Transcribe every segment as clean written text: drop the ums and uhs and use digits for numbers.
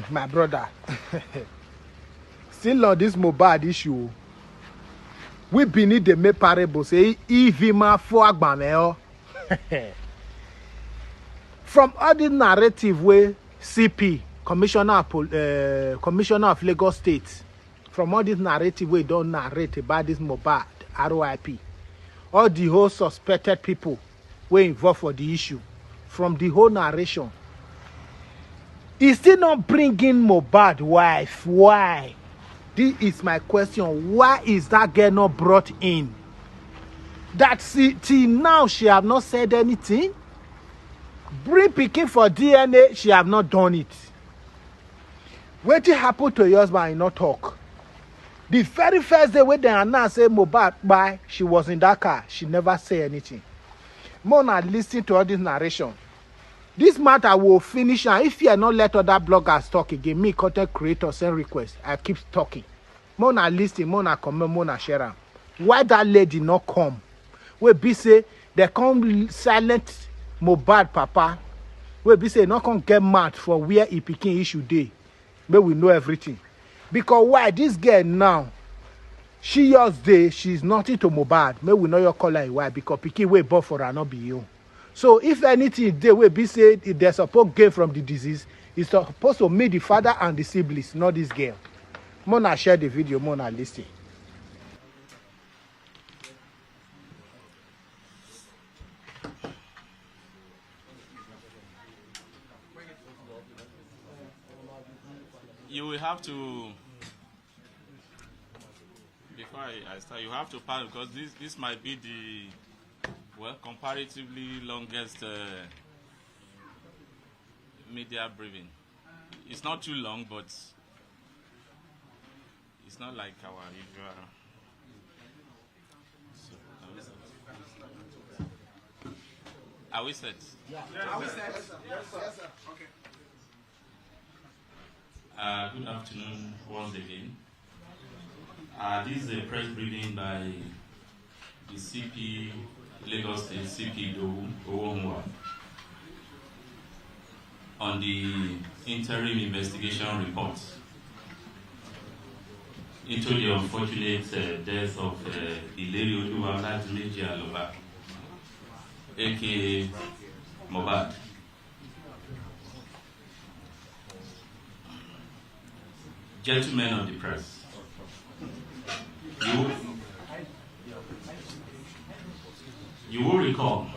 My brother. Still on this mohbad issue. We beneath the make parable say if him for agbameo. From all the narrative way CP, Commissioner of Lagos State, from all this narrative way don't narrate about this mohbad, ROIP, all the whole suspected people were involved for the issue, from the whole narration, is still not bringing mohbad wife. Why? This is my question. Why is that girl not brought in? That till now she have not said anything. Bring pikin for DNA, she have not done it. Wetin happen to your husband, he not talk. The very first day when they announced say mohbad bye, she was in that car. She never say anything. Mona listen to all this narration. This matter will finish, and if you are not let other bloggers talk again, me content creator send request. I keep talking. Mona listen, Mona comment, Mona share am. Why that lady not come? We be say they come silent mohbad papa. We be say not come get mad for where he pikin issue dey. But we know everything. Because why this girl now? She just dey, she's nothing to mohbad. May we know your color why? Because pikin wey born for her not be you. So if anything they will be said, if they're supposed to gain from the disease, it's supposed to meet the father and the siblings, not this girl. Mona share the video, Mona listen. You will have to, before I start, you have to pass, because this might be the, well, comparatively longest media briefing. It's not too long, but it's not like our usual. Are we set? Yeah. Are we set? Yes, sir. Okay. Good afternoon once again. This is a press briefing by the CP Lagos State CP Owonwa on the interim investigation report into the unfortunate death of Ileri Oluwaladimeji Aloba, aka mohbad. Gentlemen of the press, you will recall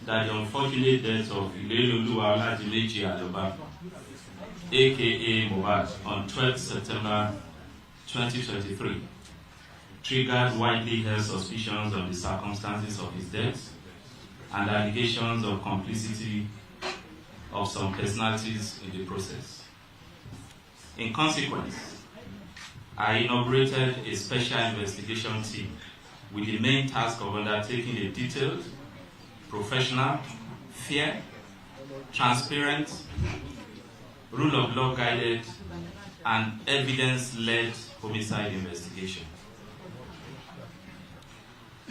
that the unfortunate death of Ileri Oluwaladimeji Aloba, aka mohbad, on 12 September 2023 triggered widely held suspicions of the circumstances of his death and allegations of complicity of some personalities in the process. In consequence, I inaugurated a special investigation team with the main task of undertaking a detailed, professional, fair, transparent, rule of law guided, and evidence-led homicide investigation.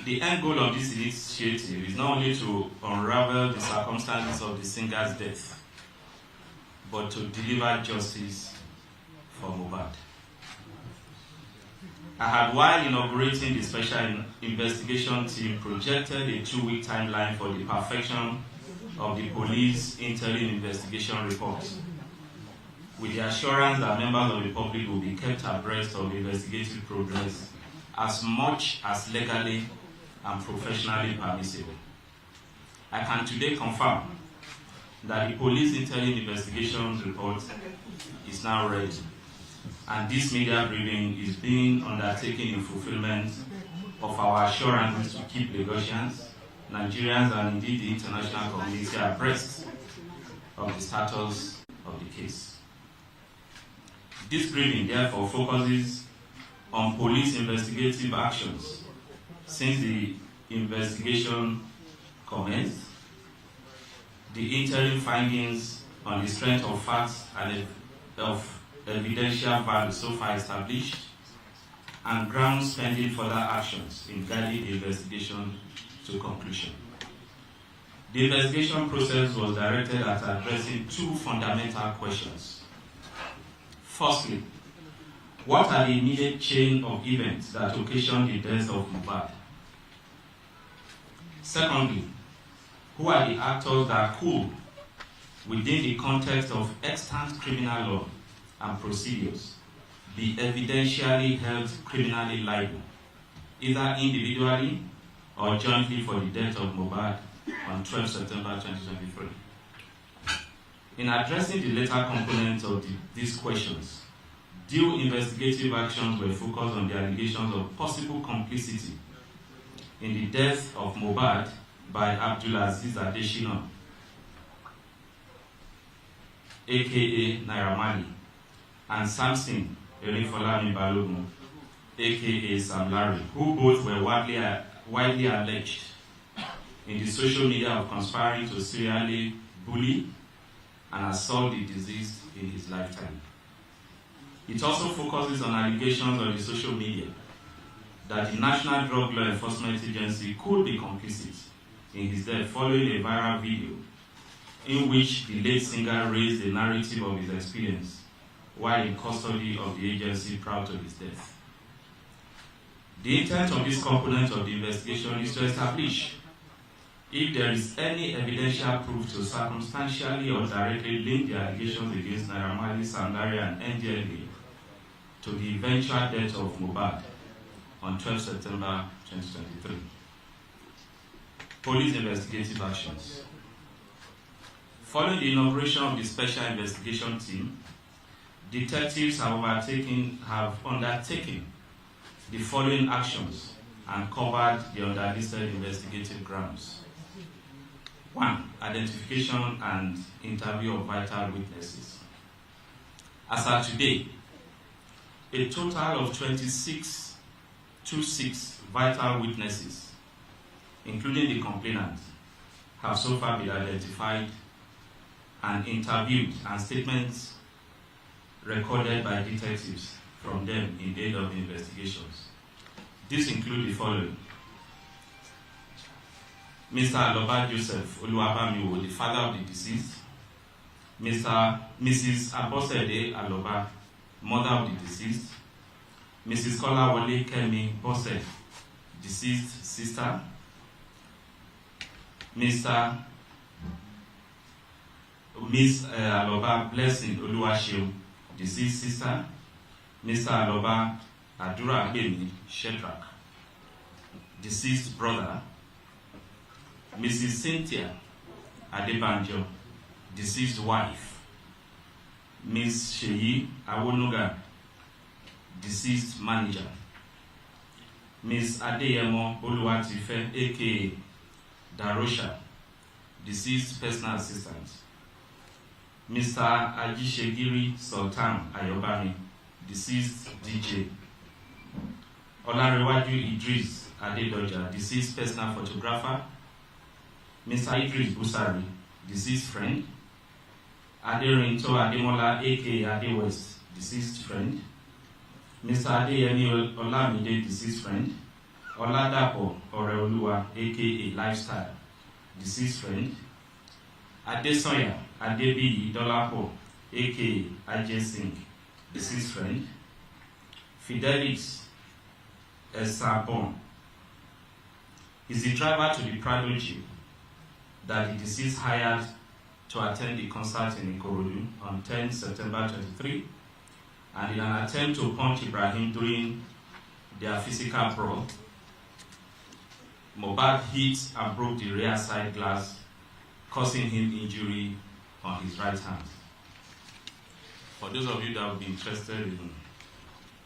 The end goal of this initiative is not only to unravel the circumstances of the singer's death, but to deliver justice for mohbad. I had, while inaugurating the special investigation team, projected a 2-week timeline for the perfection of the police interim investigation report, with the assurance that members of the public will be kept abreast of the investigative progress as much as legally and professionally permissible. I can today confirm that the police interim investigation report is now ready, and this media briefing is being undertaken in fulfillment of our assurance to keep Lagosians, Nigerians, and indeed the international community abreast of the status of the case. This briefing therefore focuses on police investigative actions since the investigation commenced, the interim findings on the strength of facts and of evidential value so far established, and grounds pending further actions in guiding the investigation to conclusion. The investigation process was directed at addressing two fundamental questions. Firstly, what are the immediate chain of events that occasioned the death of Mohbad? Secondly, who are the actors that could, within the context of extant criminal law and procedures, be evidentially held criminally liable, either individually or jointly for the death of Mohbad on 12 September 2023. In addressing the later components of these questions, due investigative actions were focused on the allegations of possible complicity in the death of Mohbad by Abdulaziz Adesina, aka Naira Marley, and Samson Erifolami Balogun, aka Sam Larry, who both were widely alleged in the social media of conspiring to serially bully and assault the deceased in his lifetime. It also focuses on allegations on the social media that the National Drug Law Enforcement Agency could be complicit in his death following a viral video in which the late singer raised the narrative of his experience while in custody of the agency prior to his death. The intent of this component of the investigation is to establish if there is any evidential proof to circumstantially or directly link the allegations against Naira Marley, Sam Larry, and NDLA to the eventual death of Mohbad on 12 September 2023. Police investigative actions. Following the inauguration of the Special Investigation Team, detectives have undertaken the following actions and covered the underlisted investigative grounds. 1. Identification and interview of vital witnesses. As of today, a total of 26 vital witnesses, including the complainant, have so far been identified and interviewed, and statements recorded by detectives from them in aid of the investigations. These include the following. Mr. Aloba Joseph Oluwabamiwo, the father of the deceased. Mrs. Abosede Aloba, mother of the deceased. Mrs. Kolawole Kemi Bose, deceased sister. Miss Aloba Blessing Oluwashew, deceased sister. Mr. Aloba Adura Bemi Shedrack, deceased brother. Mrs. Cynthia Adebanjo, deceased wife. Ms. Sheyi Awonoga, deceased manager. Ms. Adeyemo Oluwatife, aka Darosha, deceased personal assistant. Mr. Ajishegiri Sultan Ayobami, deceased DJ. Olarewaju Idris Adedoja, deceased personal photographer. Mr. Idris Busari, deceased friend. Aderinto Ademola, aka Ade West, deceased friend. Mr. Adeyemi Olamide, deceased friend. Oladapo Oreoluwa, aka Lifestyle, deceased friend. Adesoya Adebiyi Dolapo, aka Ajay Singh, deceased friend. Fidelix Esabon is the driver to the Prado Jeep that the deceased hired to attend the concert in Ikorodu on 10 September 23, and in an attempt to punch Ibrahim during their physical brawl, Mohbad hit and broke the rear side glass, causing him injury on his right hand. For those of you that would be interested in, you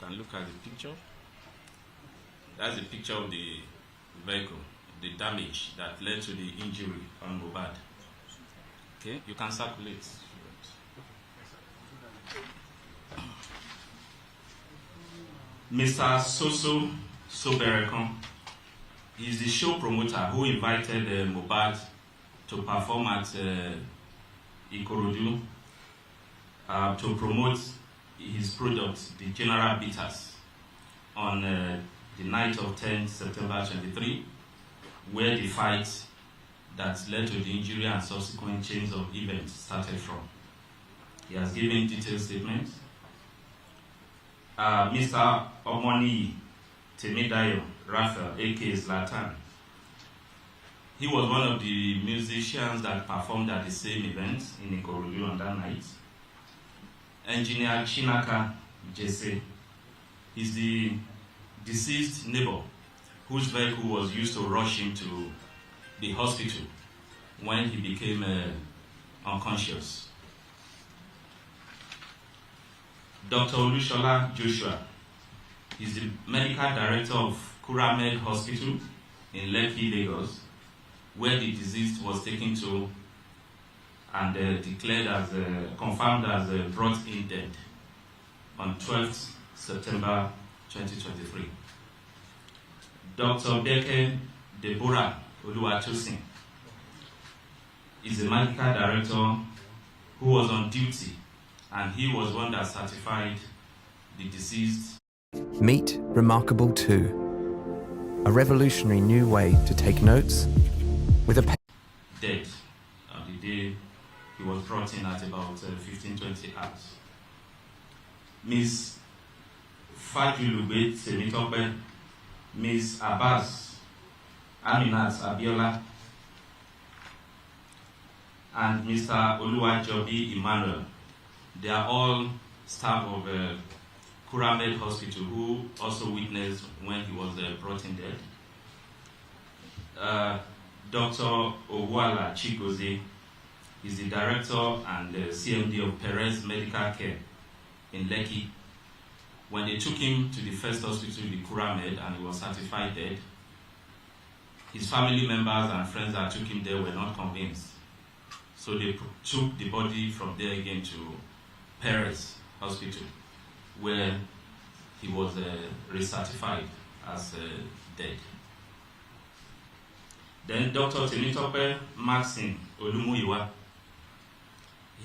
can look at the picture. That's a picture of the vehicle, the damage that led to the injury on Mohbad. Okay, you can circulate. Mr. Soso Soberekon is the show promoter who invited Mohbad to perform at Ikorodu to promote his product, the General Bitters, on the night of 10 September 23, where the fight that led to the injury and subsequent chains of events started from. He has given detailed statements Mr. Omoni Temidayo Raphael, aka Zlatan. He was one of the musicians that performed at the same event in Ikorodu on that night. Engineer Chinaka Jesse is the deceased neighbor whose vehicle was used to rush him to the hospital when he became unconscious. Dr. Olushola Joshua is the medical director of Kuramed Hospital in Lekki, Lagos, where the deceased was taken to and declared as confirmed as brought in dead on 12th September 2023. Dr. Beke Deborah Oluwatosin is the medical director who was on duty, and he was one that certified the deceased. Meet Remarkable 2, a revolutionary new way to take notes with a dead on the day he was brought in at about 15-20 hours. Ms. Fajulube Semitope, Ms. Abbas Aminat Abiola, and Mr. Oluwajobi Emmanuel. They are all staff of Kuramed Hospital who also witnessed when he was brought in dead. Dr. Owala Chigoze is the director and CMD of Perez Medical Care in Lekki. When they took him to the first hospital, the Kuramed, and he was certified dead, his family members and friends that took him there were not convinced. So they took the body from there again to Perez Hospital, where he was recertified as dead. Then Dr. Temitope Maxine Olumuyiwa,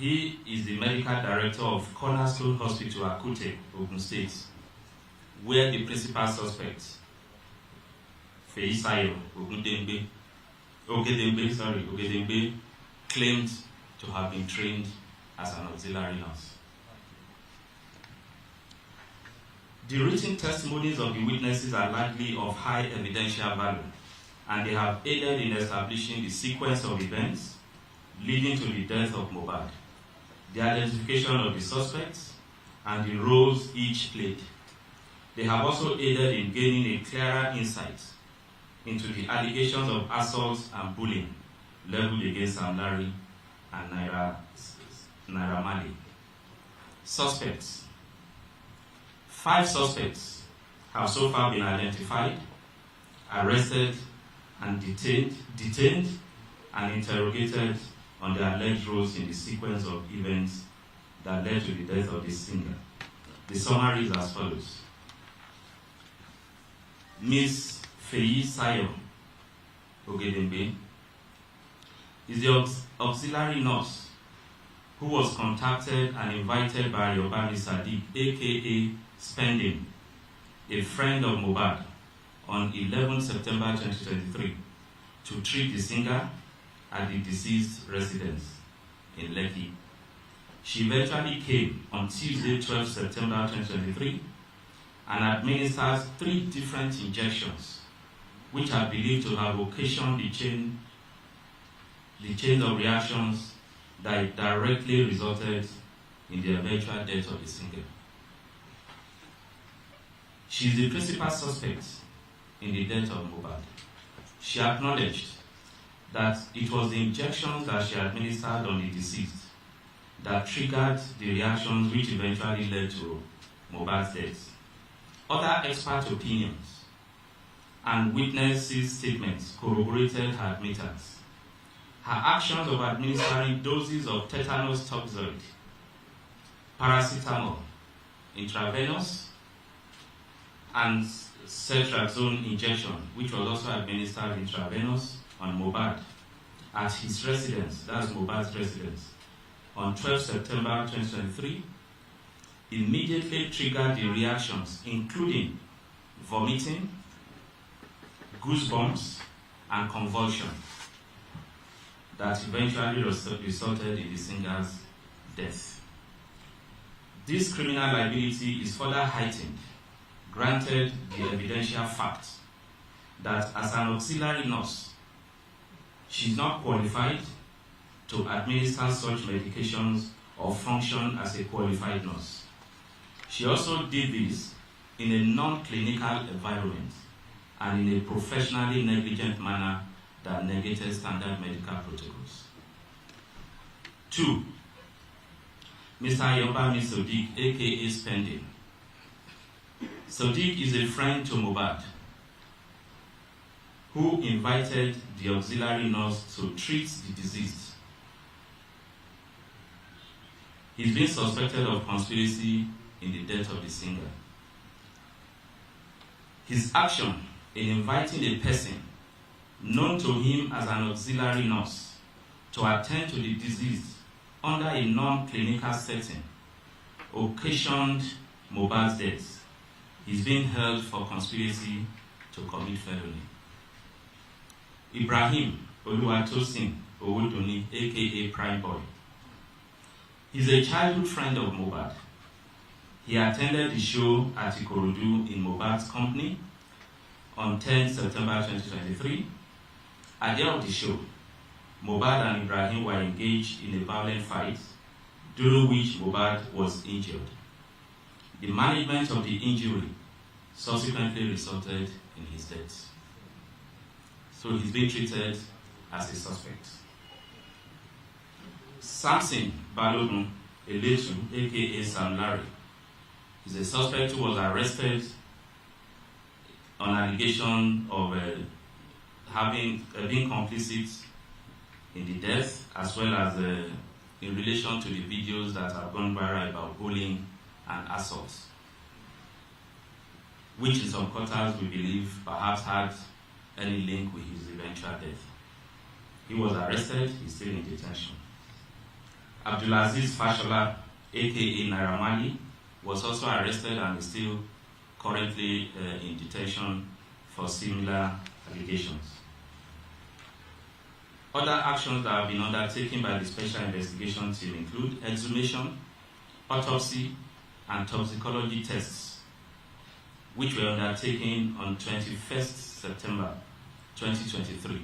he is the medical director of Cornerstone Hospital, Akute, Ogun State, where the principal suspect, Feisayo Ogedembe, claimed to have been trained as an auxiliary nurse. The written testimonies of the witnesses are likely of high evidential value, and they have aided in establishing the sequence of events leading to the death of Mohbad, the identification of the suspects, and the roles each played. They have also aided in gaining a clearer insight into the allegations of assault and bullying leveled against Sam Larry and Naira Marley. Suspects. 5 suspects have so far been identified, arrested, and detained and interrogated on their alleged roles in the sequence of events that led to the death of the singer. The summary is as follows. Ms. Feisayo Ogedembe is the auxiliary nurse who was contacted and invited by Yobani Sadiq, aka Spending, a friend of Mohbad, on 11 September 2023 to treat the singer at the deceased residence in Lekki. She eventually came on Tuesday, 12 September 2023 and administered 3 different injections, which are believed to have occasioned the chain of reactions that directly resulted in the eventual death of the singer. She is the principal suspect in the death of Mohbad. She acknowledged that it was the injections that she administered on the deceased that triggered the reactions which eventually led to Mohbad's death. Other expert opinions and witnesses' statements corroborated her admittance. Her actions of administering doses of tetanus toxoid, paracetamol, intravenous, and ceftriaxone injection, which was also administered intravenous on Mohbad at his residence, that's Mohbad's residence, on 12 September 2023, immediately triggered the reactions, including vomiting, goosebumps, and convulsion, that eventually resulted in the singer's death. This criminal liability is further heightened, granted the evidential fact that as an auxiliary nurse, she is not qualified to administer such medications or function as a qualified nurse. She also did this in a non-clinical environment and in a professionally negligent manner that negated standard medical protocols. 2. Mr. Ayobami Sodiq, aka Spending. Sodiq is a friend to Mohbad, who invited the auxiliary nurse to treat the deceased. He's been suspected of conspiracy in the death of the singer. His action in inviting a person known to him as an auxiliary nurse to attend to the deceased under a non-clinical setting occasioned Mohbad's death. He's being held for conspiracy to commit felony. Ibrahim Oluwatosin Owodoni, aka Prime Boy. He's a childhood friend of Mohbad. He attended the show at Ikorodu in Mohbad's company on 10 September 2023. At the end of the show, Mohbad and Ibrahim were engaged in a violent fight, during which Mohbad was injured. The management of the injury subsequently resulted in his death. So he's being treated as a suspect. Samson Balogun Eletu, aka Sam Larry, is a suspect who was arrested on allegation of being complicit in the death, as well as in relation to the videos that have gone viral about bullying and assault, which in some quarters we believe perhaps had any link with his eventual death. He was arrested, he's still in detention. Abdulaziz Fashola, aka Naira Marley, was also arrested and is still currently in detention for similar allegations. Other actions that have been undertaken by the Special Investigation Team include exhumation, autopsy, and toxicology tests, which were undertaken on 21st September 2023.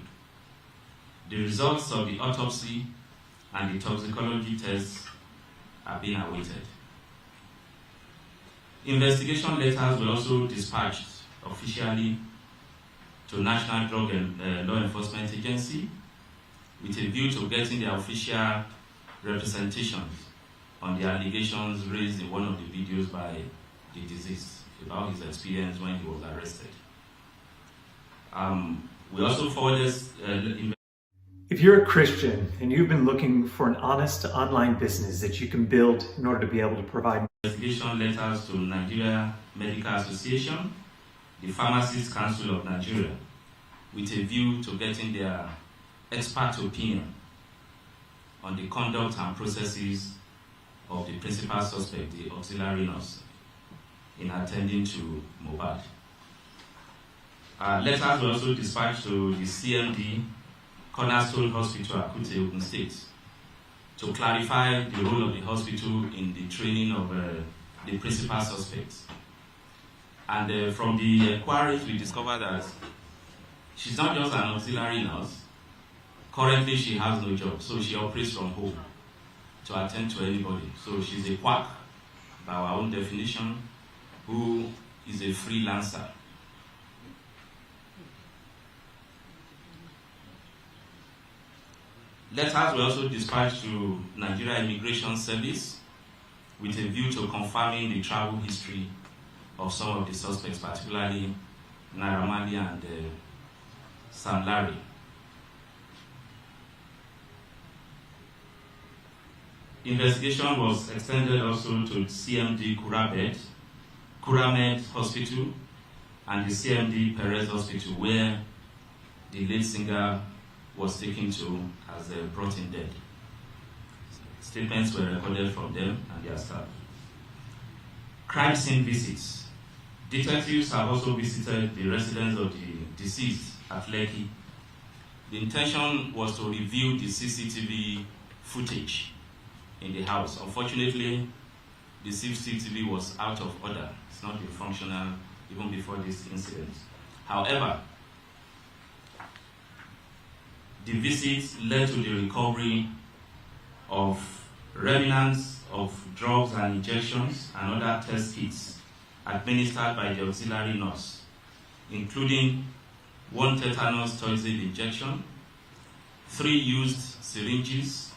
The results of the autopsy and the toxicology tests are being awaited. Investigation letters were also dispatched officially to National Drug and Law Enforcement Agency with a view to getting their official representations on the allegations raised in one of the videos by the deceased about his experience when he was arrested. We also forwarded If you're a Christian and you've been looking for an honest online business that you can build in order to be able to provide investigation letters to Nigeria Medical Association, the Pharmacists Council of Nigeria, with a view to getting their expert opinion on the conduct and processes of the principal suspect, the auxiliary nurse, in attending to Mohbad. Letters were also dispatched to the CMD, Cornerstone Hospital, Akute, Ogun State, to clarify the role of the hospital in the training of the principal suspects. And from the inquiries, we discovered that she's not just an auxiliary nurse. Currently, she has no job, so she operates from home to attend to anybody. So she's a quack, by our own definition, who is a freelancer. Letters were also dispatched to Nigeria Immigration Service with a view to confirming the travel history of some of the suspects, particularly Naira Marley and Sam Larry. Investigation was extended also to CMD Kuramed Hospital and the CMD Perez Hospital, where the late singer was taken to as brought in dead. Statements were recorded from them and their staff. Crime scene visits. Detectives have also visited the residence of the deceased at Lekki. The intention was to review the CCTV footage in the house. Unfortunately, the CCTV was out of order. It's not been functional even before this incident. However, the visits led to the recovery of remnants of drugs and injections and other test kits administered by the auxiliary nurse, including 1 tetanus toxoid injection, 3 used syringes,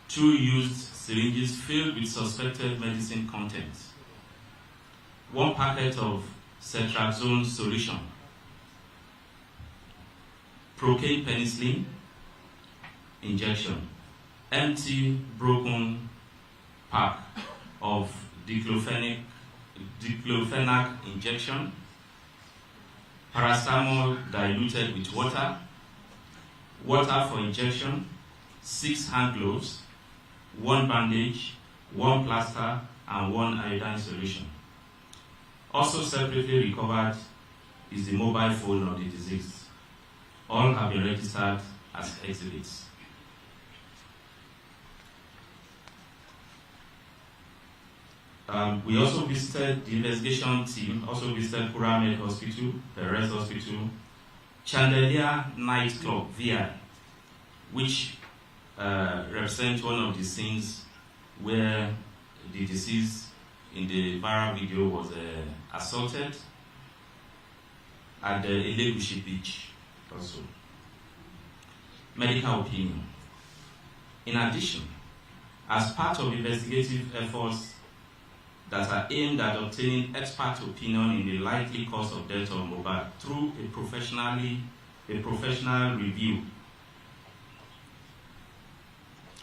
2 used syringes filled with suspected medicine content, 1 packet of cetrazone solution, procaine penicillin injection, empty broken pack of diclofenac injection, paracetamol diluted with water, water for injection, 6 hand gloves, 1 bandage, 1 plaster, and 1 iodine solution. Also separately recovered is the mobile phone of the deceased. All have been registered as exhibits. We also visited, the investigation team also visited Pyramid Hospital, Perez Hospital, Chandelier Nightclub, VI, which represents one of the scenes where the deceased in the viral video was assaulted at the Elegushi Beach also. Medical opinion. In addition, as part of investigative efforts that are aimed at obtaining expert opinion in the likely cause of death of mohbad through a professional review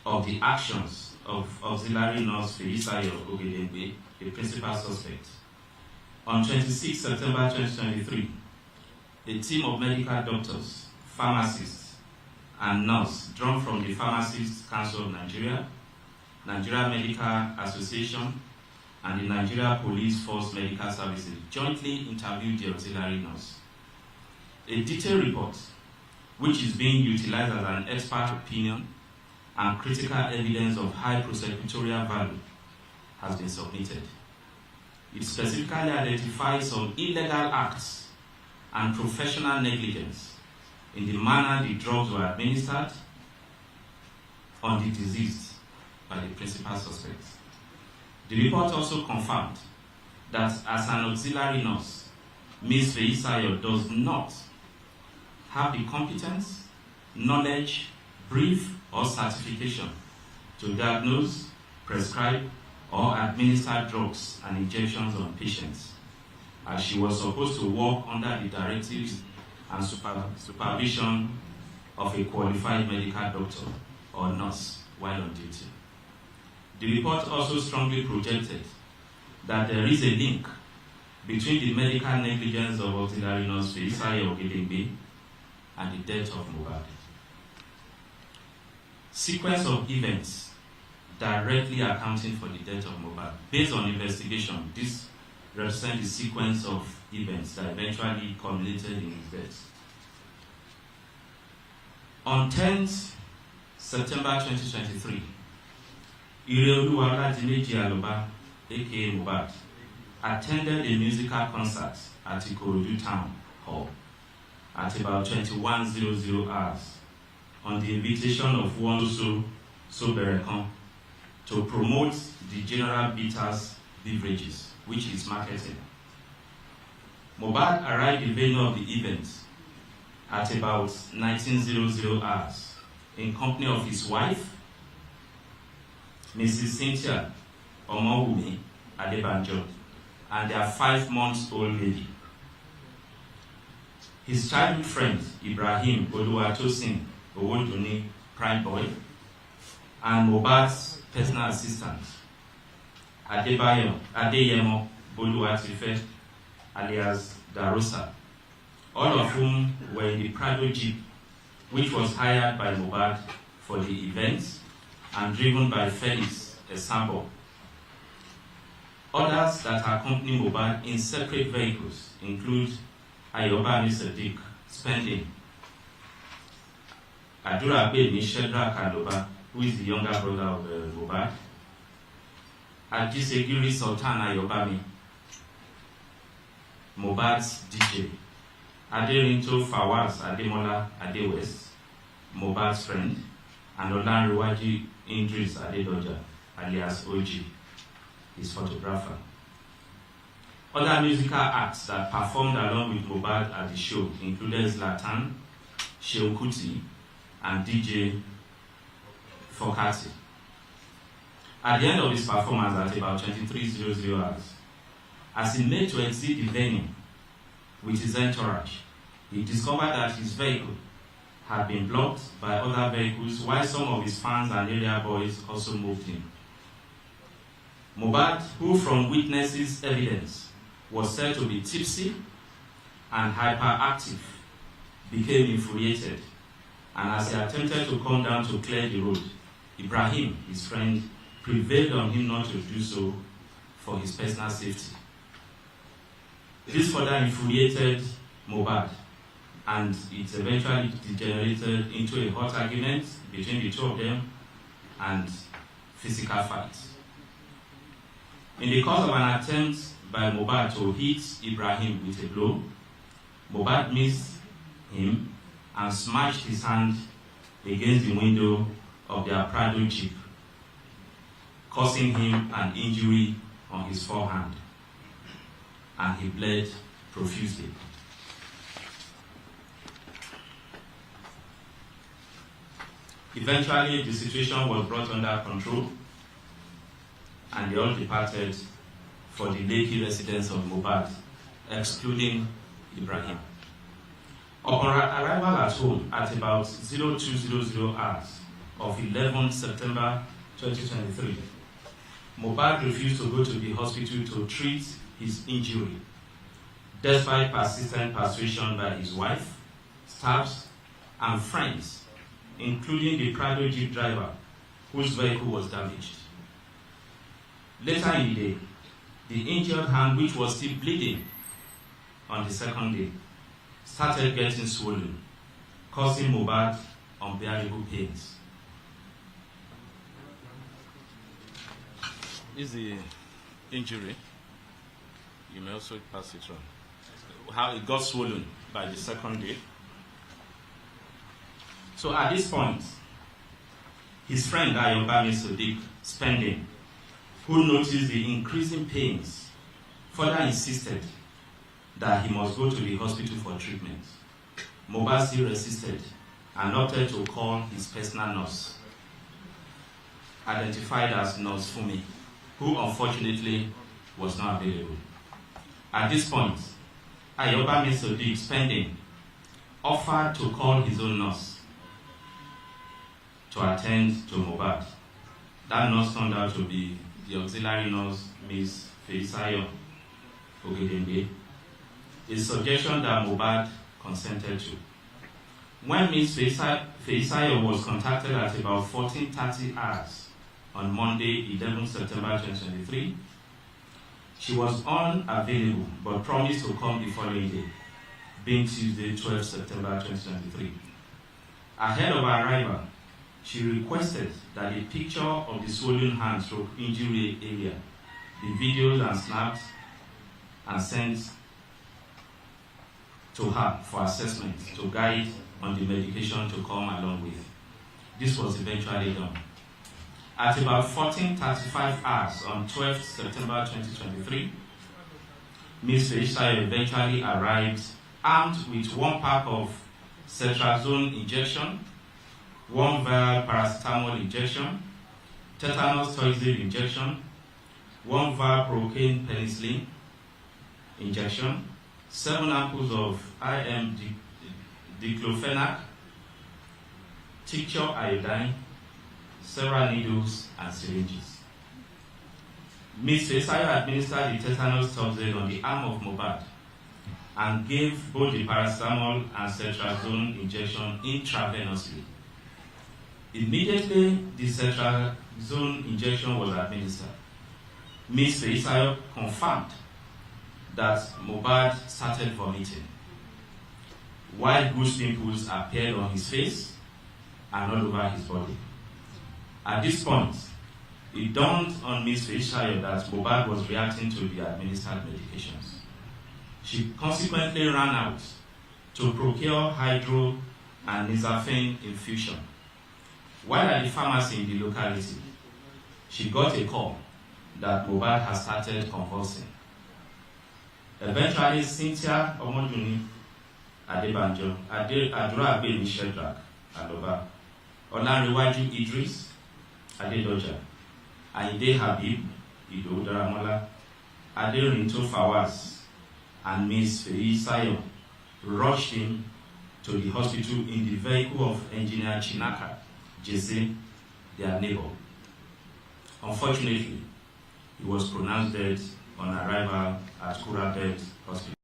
of the actions of auxiliary nurse Feyisayo Ogedengbe, the principal suspect. On 26 September 2023, a team of medical doctors, pharmacists, and nurses drawn from the Pharmacists Council of Nigeria, Nigeria Medical Association, and the Nigeria Police Force Medical Services jointly interviewed the auxiliary nurse. A detailed report, which is being utilized as an expert opinion and critical evidence of high prosecutorial value, has been submitted. It specifically identifies some illegal acts and professional negligence in the manner the drugs were administered on the deceased by the principal suspect. The report also confirmed that as an auxiliary nurse, Ms. Feyisayo does not have the competence, knowledge, brief, or certification to diagnose, prescribe, or administer drugs and injections on patients, as she was supposed to work under the directives and supervision of a qualified medical doctor or nurse while on duty. The report also strongly projected that there is a link between the medical negligence of auxiliary nurse Feyisayo Ogedengbe and the death of mohbad. Sequence of events directly accounting for the death of mohbad. Based on investigation, this represents the sequence of events that eventually culminated in his death. On 10th September 2023, Ireoluwa Oladimeji Aloba, aka Mohbad, attended a musical concert at Ikorodu Town Hall at about 21:00 hours on the invitation of one Soberekon to promote the General Bitters beverages, which is marketing. Mohbad arrived at the venue of the event at about 19:00 hours in company of his wife, Mrs. Cynthia Omowumi Adebanjo, and their 5-month-old baby. His childhood friend, Ibrahim Oluwatosin Owoduni Prime Boy, and Mohbad's personal assistant, Adeyemo Oluwatife, alias Darosa, all of whom were in the Prado Jeep, which was hired by Mohbad for the event and driven by Felix Esambo. Others that accompany Mohbad in separate vehicles include Ayobami Sadiq, Spending, Adura Bemi Shedrack Aloba, who is the younger brother of Mohbad, Ajisegiri Sultan Ayobami, Mohbad's DJ, Aderinto Fawaz Ademola Adewes, Mohbad's friend, and Olanrewaju Idris Adedoja, alias OG, his photographer. Other musical acts that performed along with Mohbad at the show included Zlatan, Seun Kuti, and DJ Fokati. At the end of his performance at about 23:00 hours, as he made to exit the venue with his entourage, he discovered that his vehicle had been blocked by other vehicles, while some of his fans and area boys also moved him. Mohbad, who from witnesses' evidence was said to be tipsy and hyperactive, became infuriated, and as he attempted to come down to clear the road, Ibrahim, his friend, prevailed on him not to do so for his personal safety. This further infuriated Mohbad, and it eventually degenerated into a hot argument between the two of them and physical fights. In the course of an attempt by Mohbad to hit Ibrahim with a blow, Mohbad missed him and smashed his hand against the window of their Prado Jeep, causing him an injury on his forehand, and he bled profusely. Eventually, the situation was brought under control, and they all departed for the Lekki residence of Mohbad, excluding Ibrahim. Upon arrival at home at about 0200 hours of 11 September 2023, Mohbad refused to go to the hospital to treat his injury, despite persistent persuasion by his wife, staffs, and friends, including the Prado Jeep driver whose vehicle was damaged. Later in the day, the injured hand, which was still bleeding on the second day, started getting swollen, causing Mohbad unbearable pains. Is the injury? You may also pass it on. How it got swollen by the second day. So at this point, his friend Ayobami Sadiq Spending, who noticed the increasing pains, further insisted that he must go to the hospital for treatment. Mohbad still resisted and opted to call his personal nurse, identified as Nurse Fumi, who unfortunately was not available. At this point, Ayobami Sadiq Spending offered to call his own nurse to attend to Mohbad. That nurse turned out to be the auxiliary nurse, Ms. Feisayo Ogedenge, a suggestion that Mohbad consented to. When Ms. Feisayo was contacted at about 14:30 hours on Monday, 11 September 2023, she was unavailable but promised to come the following day, being Tuesday, 12 September 2023. Ahead of her arrival, she requested that a picture of the swollen hand stroke injury area be videos and snapped and sent to her for assessment to guide on the medication to come along with. This was eventually done. At about 14:35 hours on 12 September 2023, Ms. Feisayo eventually arrived armed with one pack of cetrazone injection, one vial paracetamol injection, tetanus toxoid injection, one vial procaine penicillin injection, 7 ampoules of IM diclofenac, tincture iodine, several needles and syringes. Ms. Feisayo administered the tetanus toxoid on the arm of Mohbad and gave both the paracetamol and cetrazone injection intravenously. Immediately the cetrazone injection was administered, Ms. Feisayo confirmed that Mohbad started vomiting, while goose pimples appeared on his face and all over his body. At this point, It dawned on Ms. Feishayo that Mohbad was reacting to the administered medications. She consequently ran out to procure hydro and nizafene infusion. While at the pharmacy in the locality, she got a call that Mohbad has started convulsing. Eventually, Cynthia Omoduni Adebanjo, Adura Agbemi Shedrack Aloba, Olanrewaju Idris Adedoja, Aide Habib Ido Daramola, Aderinto Fawaz, and Ms. Feyi rushed him to the hospital in the vehicle of engineer Chinaka Jesse, their neighbor. Unfortunately, he was pronounced dead on arrival at Kurabed Hospital.